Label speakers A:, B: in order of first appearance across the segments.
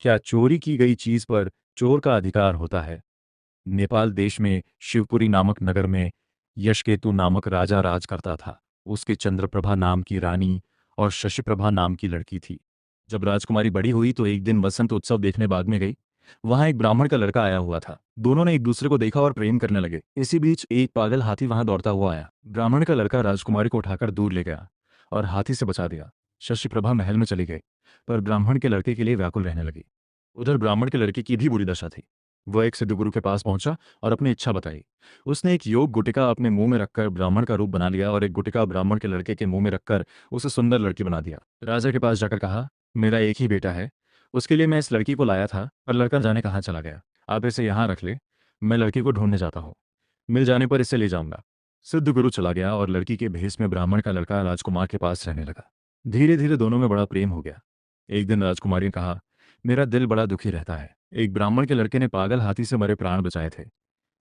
A: क्या चोरी की गई चीज पर चोर का अधिकार होता है? नेपाल देश में शिवपुरी नामक नगर में यशकेतु नामक राजा राज करता था। उसके चंद्रप्रभा नाम की रानी और शशिप्रभा नाम की लड़की थी। जब राजकुमारी बड़ी हुई तो एक दिन वसंत उत्सव देखने बाग में गई। वहां एक ब्राह्मण का लड़का आया हुआ था। दोनों ने एक दूसरे को देखा और प्रेम करने लगे। इसी बीच एक पागल हाथी वहां दौड़ता हुआ आया। ब्राह्मण का लड़का राजकुमारी को उठाकर दूर ले गया और हाथी से बचा दिया। शशिप्रभा महल में चली गई, पर ब्राह्मण के लड़के के लिए व्याकुल रहने लगी। उधर ब्राह्मण के लड़के की भी बुरी दशा थी। वह एक सिद्ध गुरु के पास पहुंचा और अपनी इच्छा बताई। उसने एक योग गुटिका अपने मुंह में रखकर ब्राह्मण का रूप बना लिया और एक गुटिका ब्राह्मण के लड़के के मुंह में रखकर उसे सुंदर लड़की बना दिया। राजा के पास जाकर कहा, मेरा एक ही बेटा है, उसके लिए मैं इस लड़की को लाया था, पर लड़का जाने कहाँ चला गया। आप इसे यहाँ रख ले, मैं लड़की को ढूंढने जाता हूँ। मिल जाने पर इसे ले जाऊंगा। सिद्ध गुरु चला गया और लड़की के भेष में ब्राह्मण का लड़का राजकुमार के पास रहने लगा। धीरे धीरे दोनों में बड़ा प्रेम हो गया। एक दिन राजकुमारी ने कहा, मेरा दिल बड़ा दुखी रहता है। एक ब्राह्मण के लड़के ने पागल हाथी से मरे प्राण बचाए थे।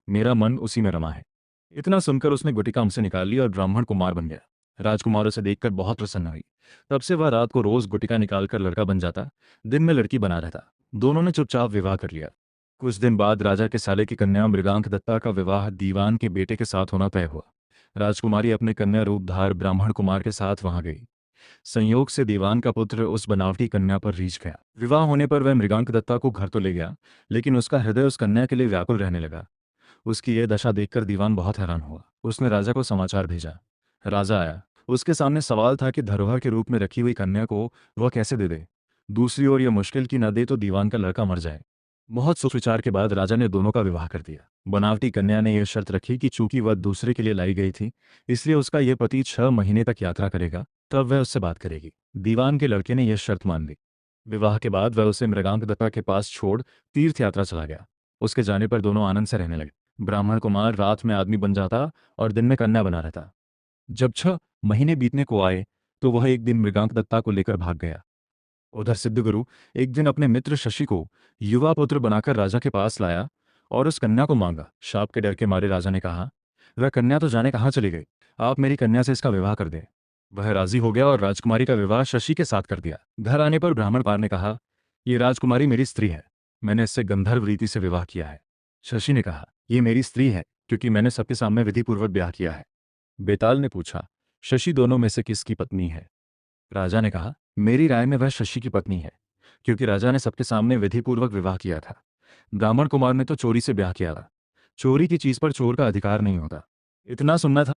A: मेरा मन उसी में रमा है। इतना सुनकर उसने गुटिका हमसे निकाल ली और ब्राह्मण कुमार बन गया। राजकुमार उसे देखकर बहुत प्रसन्न हुई। तब से वह रात को रोज गुटिका निकालकर लड़का बन जाता, दिन में लड़की बना रहता। दोनों ने चुपचाप विवाह कर लिया। कुछ दिन बाद राजा के साले की कन्या मृगांक दत्ता का विवाह दीवान के बेटे के साथ होना तय हुआ। राजकुमारी अपने कन्या रूपधार ब्राह्मण कुमार के साथ वहां गई। संयोग से दीवान का पुत्र उस बनावटी कन्या पर रीझ गया। विवाह होने पर वह मृगांक दत्ता को घर तो ले गया, लेकिन उसका हृदय उस कन्या के लिए व्याकुल रहने लगा। उसकी यह दशा देखकर दीवान बहुत हैरान हुआ। उसने राजा को समाचार भेजा। राजा आया। उसके सामने सवाल था कि धरोहर के रूप में रखी हुई कन्या को वह कैसे दे दे। दूसरी ओर यह मुश्किल की न दे तो दीवान का लड़का मर जाए। बहुत सोच विचार के बाद राजा ने दोनों का विवाह कर दिया। बनावटी कन्या ने यह शर्त रखी कि चूंकि वह दूसरे के लिए लाई गई थी, इसलिए उसका यह पति 6 महीने तक यात्रा करेगा, तब वह उससे बात करेगी। दीवान के लड़के ने यह शर्त मान ली। विवाह के बाद वह उसे मृगांक दत्ता के पास छोड़ तीर्थ यात्रा चला गया। उसके जाने पर दोनों आनंद से रहने लगे। ब्राह्मण कुमार रात में आदमी बन जाता और दिन में कन्या बना रहता। जब 6 महीने बीतने को आए तो वह एक दिन मृगांक दत्ता को लेकर भाग गया। उधर सिद्धगुरु एक दिन अपने मित्र शशि को युवा पुत्र बनाकर राजा के पास लाया और उस कन्या को मांगा। शाप के डर के मारे राजा ने कहा, वह कन्या तो जाने कहाँ चली गई, आप मेरी कन्या से इसका विवाह कर दें। वह राजी हो गया और राजकुमारी का विवाह शशि के साथ कर दिया। घर आने पर ब्राह्मण पार ने कहा, ये राजकुमारी मेरी स्त्री है, मैंने इससे गंधर्व रीति से विवाह किया है। शशि ने कहा, ये मेरी स्त्री है, क्योंकि मैंने सबके सामने विधिपूर्वक ब्याह किया है। बेताल ने पूछा, शशि दोनों में से किसकी पत्नी है? राजा ने कहा, मेरी राय में वह शशि की पत्नी है, क्योंकि राजा ने सबके सामने विधिपूर्वक विवाह किया था। ब्राह्मण कुमार ने तो चोरी से ब्याह किया था। चोरी की चीज पर चोर का अधिकार नहीं होता। इतना सुनना था।